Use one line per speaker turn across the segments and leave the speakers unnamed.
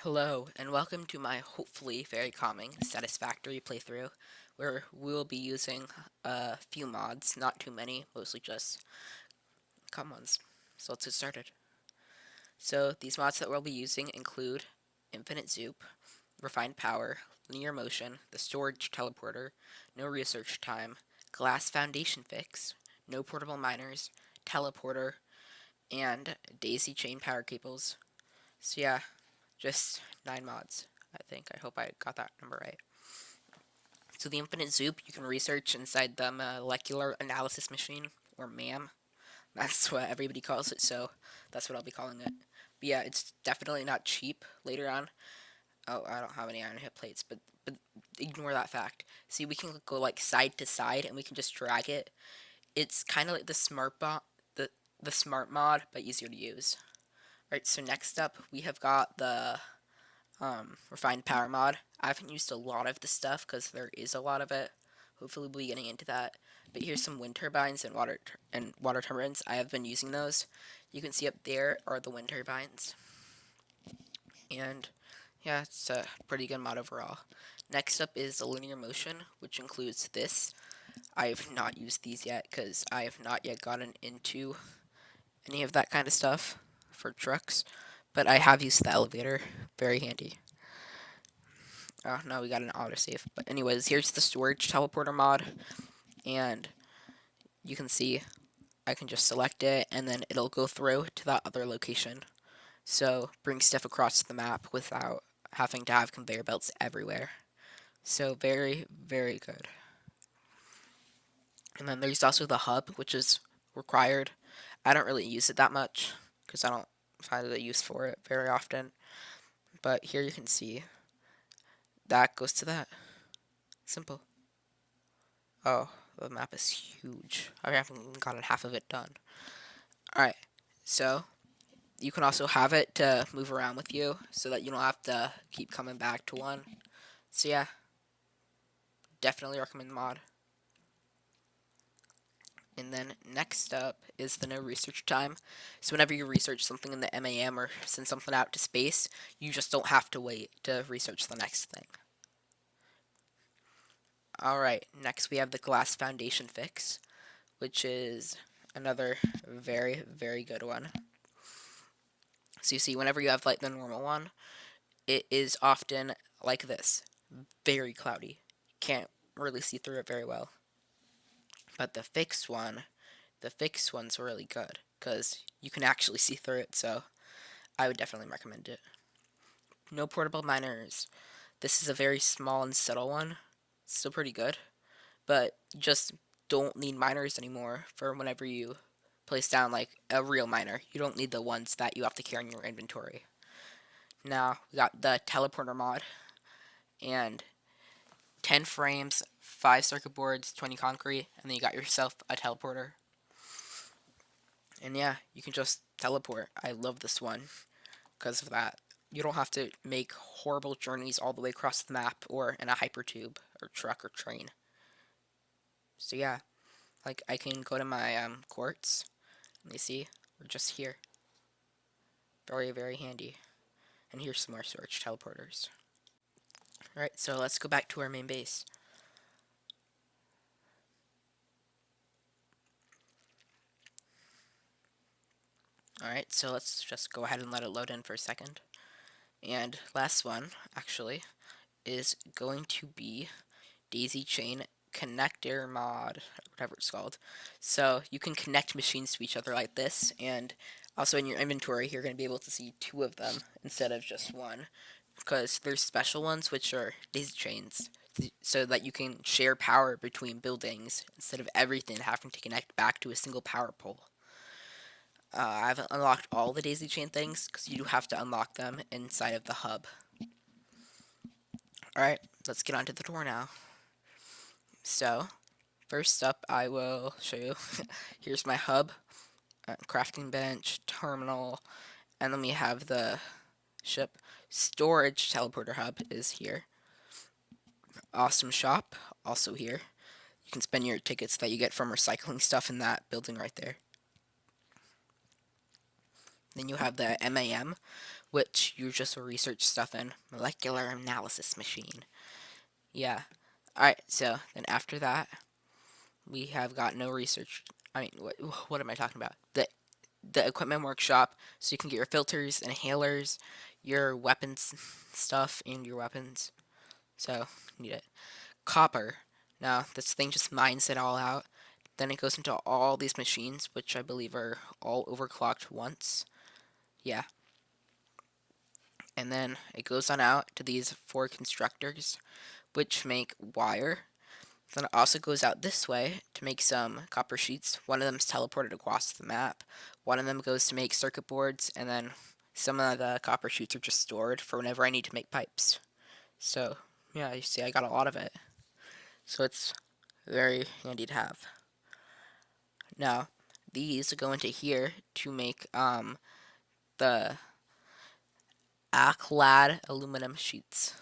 Hello, and welcome to my hopefully very calming Satisfactory playthrough, where we will be using a few mods, not too many, mostly just calm ones. So let's get started. So these mods that we'll be using include Infinite Zoop, Refined Power, Linear Motion, the Storage Teleporter, No Research Time, Glass Foundation Fix, No Portable Miners, Teleporter, and Daisy Chain Power Cables. So yeah, just 9 mods, I think. I hope I got that number right. So the Infinite Zoop you can research inside the Molecular Analysis Machine, or MAM. That's what everybody calls it, so that's what I'll be calling it. But yeah, it's definitely not cheap later on. Oh, I don't have any iron hit plates, but ignore that fact. See, we can go like side to side, and we can just drag it. It's kind of like the smart mod, but easier to use. Right. So next up, we have got the refined power mod. I haven't used a lot of the stuff because there is a lot of it. Hopefully we'll be getting into that. But here's some wind turbines and water turbines. I have been using those. You can see up there are the wind turbines. And yeah, it's a pretty good mod overall. Next up is the linear motion, which includes this. I have not used these yet because I have not yet gotten into any of that kind of stuff for trucks. But I have used the elevator. Very handy. Oh, no, we got an autosave. But anyways, here's the storage teleporter mod. And you can see I can just select it and then it'll go through to that other location. So bring stuff across the map without having to have conveyor belts everywhere. So very, very good. And then there's also the hub, which is required. I don't really use it that much because I don't find a use for it very often. But here you can see that goes to that. Simple. Oh, the map is huge. I haven't even gotten half of it done. Alright, so you can also have it to move around with you so that you don't have to keep coming back to one. So yeah, definitely recommend the mod. And then next up is the no research time. So whenever you research something in the MAM or send something out to space, you just don't have to wait to research the next thing. Alright, next we have the glass foundation fix, which is another very, very good one. So you see, whenever you have like the normal one, it is often like this, very cloudy. Can't really see through it very well. But the fixed one's really good because you can actually see through it. So I would definitely recommend it. No portable miners. This is a very small and subtle one. Still pretty good, but you just don't need miners anymore for whenever you place down like a real miner. You don't need the ones that you have to carry in your inventory. Now we got the teleporter mod and 10 frames, 5 circuit boards, 20 concrete, and then you got yourself a teleporter. And yeah, you can just teleport. I love this one because of that. You don't have to make horrible journeys all the way across the map or in a hypertube or truck or train. So yeah, like I can go to my quartz. Let me see, we're just here. Very, very handy. And here's some more storage teleporters. Alright, so let's go back to our main base. Alright, so let's just go ahead and let it load in for a second. And last one, actually, is going to be Daisy Chain Connector mod, whatever it's called. So you can connect machines to each other like this, and also in your inventory, you're going to be able to see 2 of them instead of just one, because there's special ones which are daisy chains, so that you can share power between buildings instead of everything having to connect back to a single power pole. I haven't unlocked all the daisy chain things because you do have to unlock them inside of the hub. Alright, let's get onto the tour now. So, first up I will show you, here's my hub, crafting bench, terminal, and then we have the ship. Storage teleporter hub is here. Awesome shop, also here. You can spend your tickets that you get from recycling stuff in that building right there. Then you have the MAM, which you just research stuff in molecular analysis machine. Yeah. Alright, so then after that, we have got no research. I mean, what am I talking about? The equipment workshop, so you can get your filters, inhalers, your weapons stuff, and your weapons. So, need it. Copper. Now, this thing just mines it all out. Then it goes into all these machines, which I believe are all overclocked once. Yeah. And then it goes on out to these 4 constructors, which make wire. Then it also goes out this way to make some copper sheets. One of them is teleported across the map. One of them goes to make circuit boards, and then some of the copper sheets are just stored for whenever I need to make pipes. So, yeah, you see I got a lot of it. So it's very handy to have. Now, these go into here to make the Alclad aluminum sheets.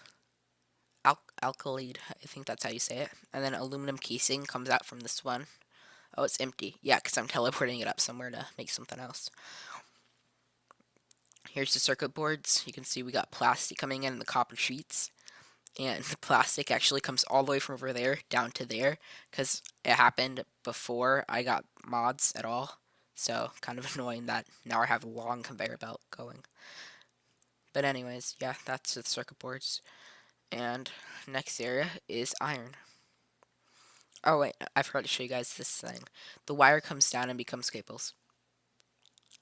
Alkalide, I think that's how you say it. And then aluminum casing comes out from this one. Oh, it's empty. Yeah, because I'm teleporting it up somewhere to make something else. Here's the circuit boards. You can see we got plastic coming in the copper sheets. And the plastic actually comes all the way from over there down to there, because it happened before I got mods at all. So, kind of annoying that now I have a long conveyor belt going. But anyways, yeah, that's the circuit boards. And next area is iron. Oh wait, I forgot to show you guys this thing. The wire comes down and becomes cables.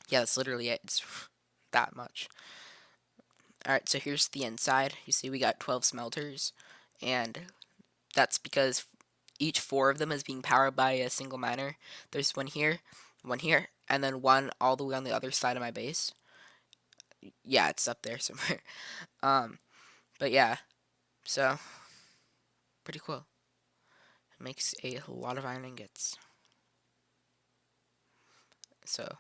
Yeah, that's literally it. It's that much. Alright, so here's the inside. You see we got 12 smelters, and that's because each 4 of them is being powered by a single miner. There's one here, and then one all the way on the other side of my base. Yeah, it's up there somewhere. But yeah, so pretty cool. It makes a lot of iron ingots. So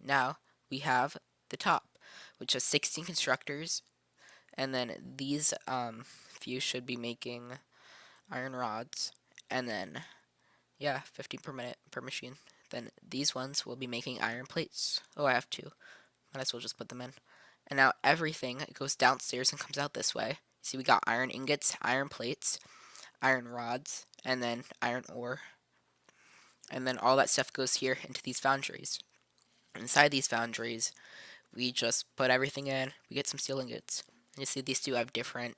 now we have the top, which has 16 constructors, and then these few should be making iron rods, and then yeah, 15 per minute per machine. Then these ones will be making iron plates. Oh, I have 2. Might as well just put them in. And now everything goes downstairs and comes out this way. See, we got iron ingots, iron plates, iron rods, and then iron ore. And then all that stuff goes here into these foundries. Inside these foundries, we just put everything in. We get some steel ingots. And you see these 2 have different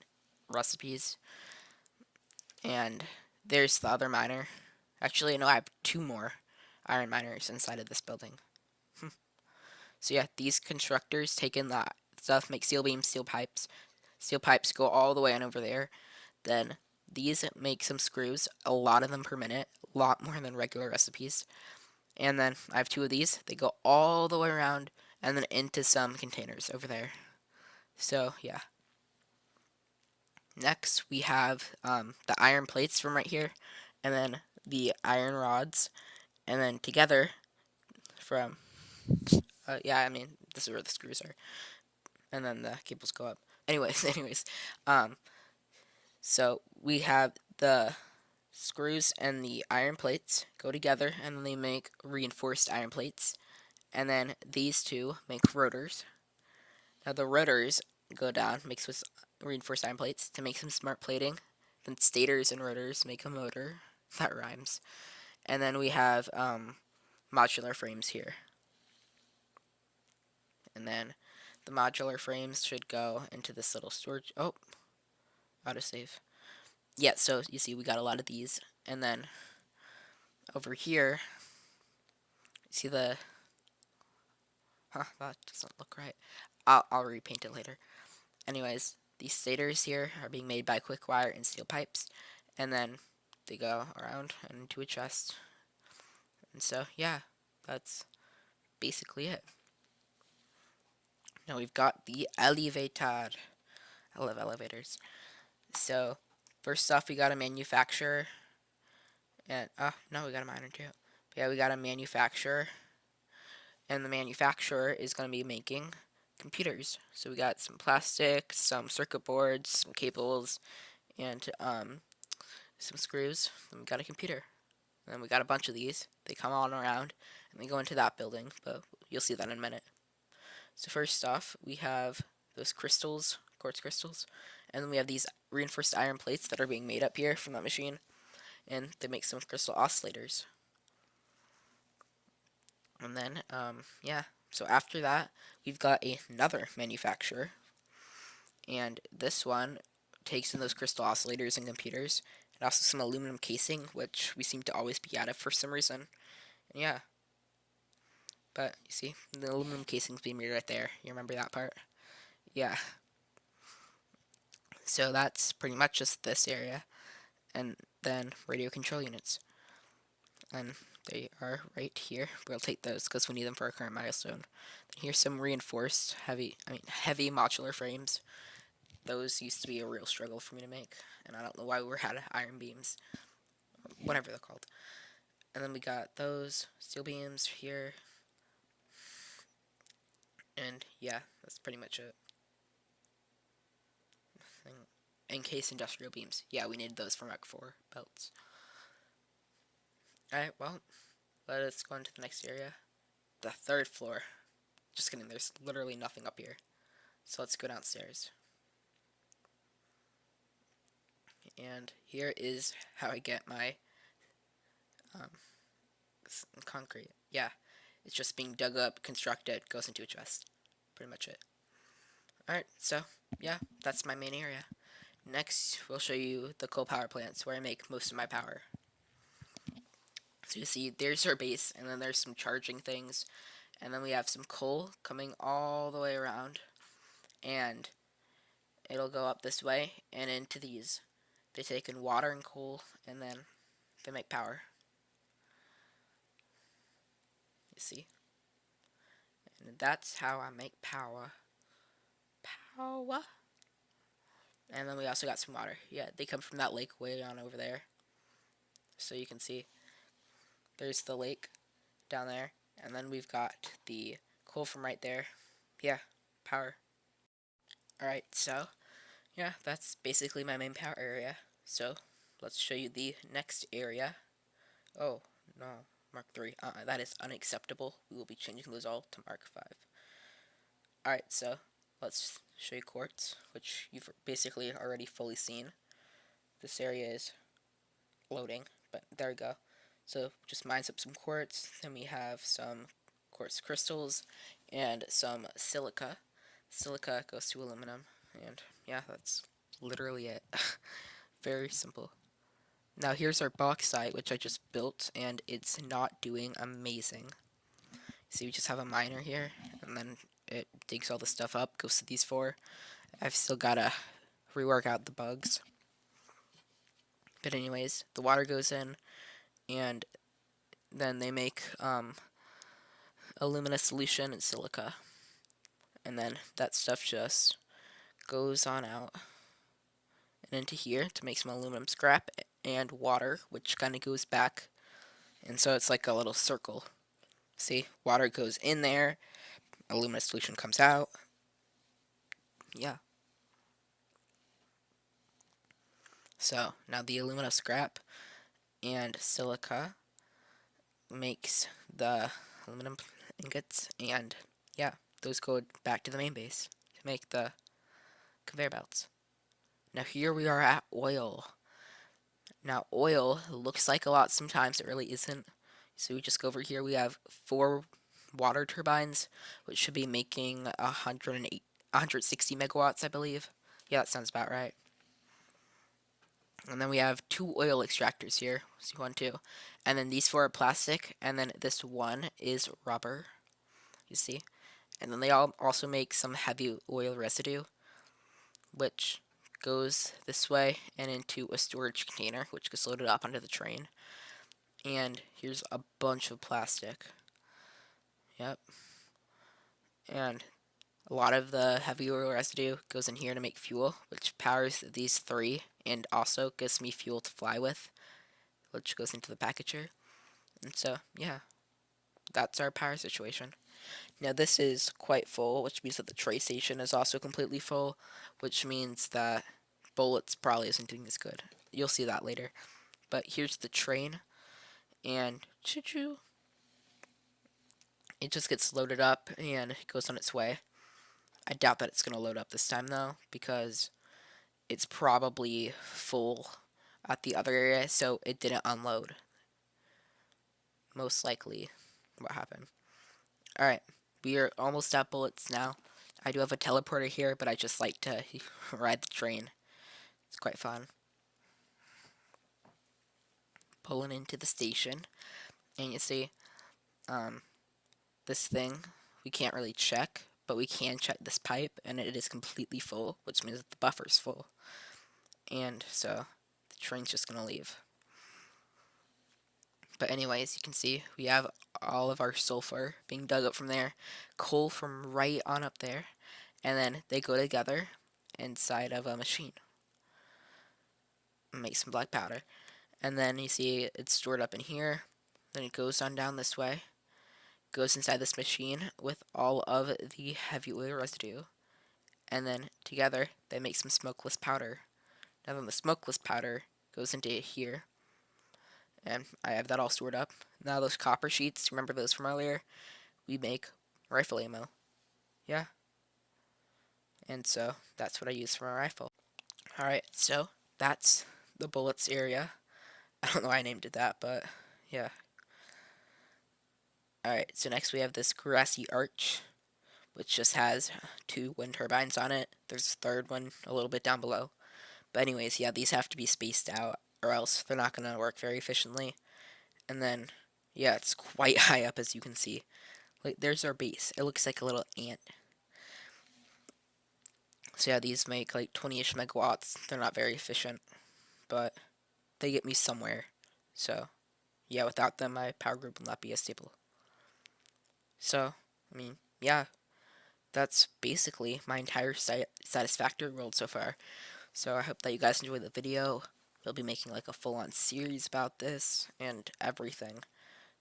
recipes. And there's the other miner. Actually, no, I have 2 more iron miners inside of this building. So yeah, these constructors take in that stuff, make steel beams, steel pipes. Steel pipes go all the way on over there. Then these make some screws, a lot of them per minute, a lot more than regular recipes. And then I have 2 of these. They go all the way around and then into some containers over there. So yeah. Next we have the iron plates from right here, and then the iron rods, and then together from yeah, I mean, this is where the screws are, and then the cables go up. Anyways, so we have the screws and the iron plates go together, and then they make reinforced iron plates, and then these 2 make rotors. Now the rotors go down, mixed with reinforced iron plates to make some smart plating. Then stators and rotors make a motor. That rhymes. And then we have modular frames here. And then the modular frames should go into this little storage. Oh, autosave. Yeah, so you see we got a lot of these. And then over here, see the... Huh, that doesn't look right. I'll repaint it later. Anyways, these stators here are being made by quick wire and steel pipes. And then they go around and into a chest. And so, yeah, that's basically it. Now we've got the elevator. I love elevators. So, first off, we got a manufacturer. And, no, we got a miner too. But yeah, we got a manufacturer. And the manufacturer is going to be making computers. So we got some plastic, some circuit boards, some cables, and some screws. Then we got a computer. And then we got a bunch of these. They come on around, and they go into that building, but you'll see that in a minute. So first off, we have those crystals, quartz crystals. And then we have these reinforced iron plates that are being made up here from that machine, and they make some crystal oscillators. And then, yeah, so after that, we've got another manufacturer, and this one takes in those crystal oscillators and computers, and also some aluminum casing, which we seem to always be out of for some reason. And yeah, but you see, the aluminum casing's being made right there. You remember that part? Yeah. So that's pretty much just this area, and then radio control units. And they are right here. We'll take those because we need them for our current milestone. Then here's some reinforced heavy modular frames. Those used to be a real struggle for me to make, and I don't know why we had iron beams, or whatever they're called. And then we got those steel beams here, and yeah, that's pretty much it. Encased industrial beams. Yeah, we needed those for Mach 4 belts. Alright, well, let us go into the next area. The third floor. Just kidding, there's literally nothing up here. So let's go downstairs. And here is how I get my concrete. Yeah, it's just being dug up, constructed, goes into a chest. Pretty much it. Alright, so yeah, that's my main area. Next, we'll show you the coal power plants where I make most of my power. So you see, there's our base, and then there's some charging things, and then we have some coal coming all the way around, and it'll go up this way and into these. They take in water and coal, and then they make power. You see? And that's how I make power. Power. And then we also got some water. Yeah, they come from that lake way on over there. So you can see there's the lake down there. And then we've got the coal from right there. Yeah, power. Alright, so yeah, that's basically my main power area. So let's show you the next area. Oh, no. Mark 3. That is unacceptable. We will be changing those all to Mark 5. Alright, so let's show you Quartz, which you've basically already fully seen. This area is loading, but there we go. So just mines up some quartz, then we have some quartz crystals, and some silica. Silica goes to aluminum, and yeah, that's literally it. Very simple. Now here's our bauxite, which I just built, and it's not doing amazing. See, we just have a miner here, and then it digs all the stuff up, goes to these four. I've still gotta rework out the bugs. But anyways, the water goes in, and then they make alumina solution and silica. And then that stuff just goes on out and into here to make some aluminum scrap and water, which kind of goes back. And so it's like a little circle. See, water goes in there, alumina solution comes out. Yeah. So now the alumina scrap and silica makes the aluminum ingots, and yeah, those go back to the main base to make the conveyor belts. Now here we are at oil. Now oil looks like a lot, sometimes it really isn't. So we just go over here, we have 4 water turbines, which should be making 160 megawatts, I believe. Yeah, that sounds about right. And then we have 2 oil extractors here. See, 1, 2. And then these 4 are plastic, and then this one is rubber. You see? And then they all also make some heavy oil residue, which goes this way and into a storage container, which gets loaded up onto the train. And here's a bunch of plastic. Yep. And a lot of the heavy oil residue goes in here to make fuel, which powers these 3, and also gives me fuel to fly with, which goes into the packager. And so, yeah, that's our power situation. Now this is quite full, which means that the tray station is also completely full, which means that bullets probably isn't doing as good. You'll see that later. But here's the train, and choo-choo. It just gets loaded up and it goes on its way. I doubt that it's going to load up this time though, because it's probably full at the other area, so it didn't unload. Most likely what happened. Alright, we are almost at bullets now. I do have a teleporter here, but I just like to ride the train. It's quite fun. Pulling into the station, and you see, this thing, we can't really check, but we can check this pipe, and it is completely full, which means that the buffer's full. And so, the train's just gonna leave. But anyways, you can see we have all of our sulfur being dug up from there, coal from right on up there, and then they go together inside of a machine. Make some black powder. And then you see it's stored up in here. Then it goes on down this way, goes inside this machine with all of the heavy oil residue, and then together they make some smokeless powder. Now then the smokeless powder goes into here, and I have that all stored up. Now those copper sheets, remember those from earlier? We make rifle ammo. Yeah. And so that's what I use for my rifle. Alright, so that's the bullets area. I don't know why I named it that, but yeah. Alright, so next we have this grassy arch, which just has 2 wind turbines on it. There's a third one a little bit down below. But anyways, yeah, these have to be spaced out, or else they're not going to work very efficiently. And then, yeah, it's quite high up, as you can see. Like, there's our base. It looks like a little ant. So yeah, these make like 20-ish megawatts. They're not very efficient, but they get me somewhere. So, yeah, without them, my power grid will not be as stable. So, I mean, yeah, that's basically my entire Satisfactory world so far. So I hope that you guys enjoyed the video. We'll be making like a full-on series about this and everything.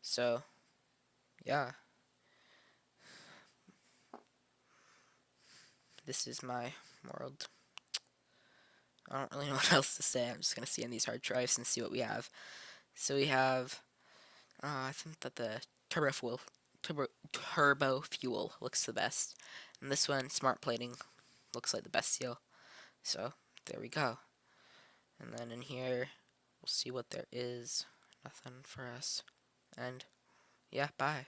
So, yeah. This is my world. I don't really know what else to say. I'm just going to scan these hard drives and see what we have. So we have, I think that the turbo fuel looks the best. And this one, smart plating, looks like the best seal. So, there we go. And then in here, we'll see what there is. Nothing for us. And, yeah, bye.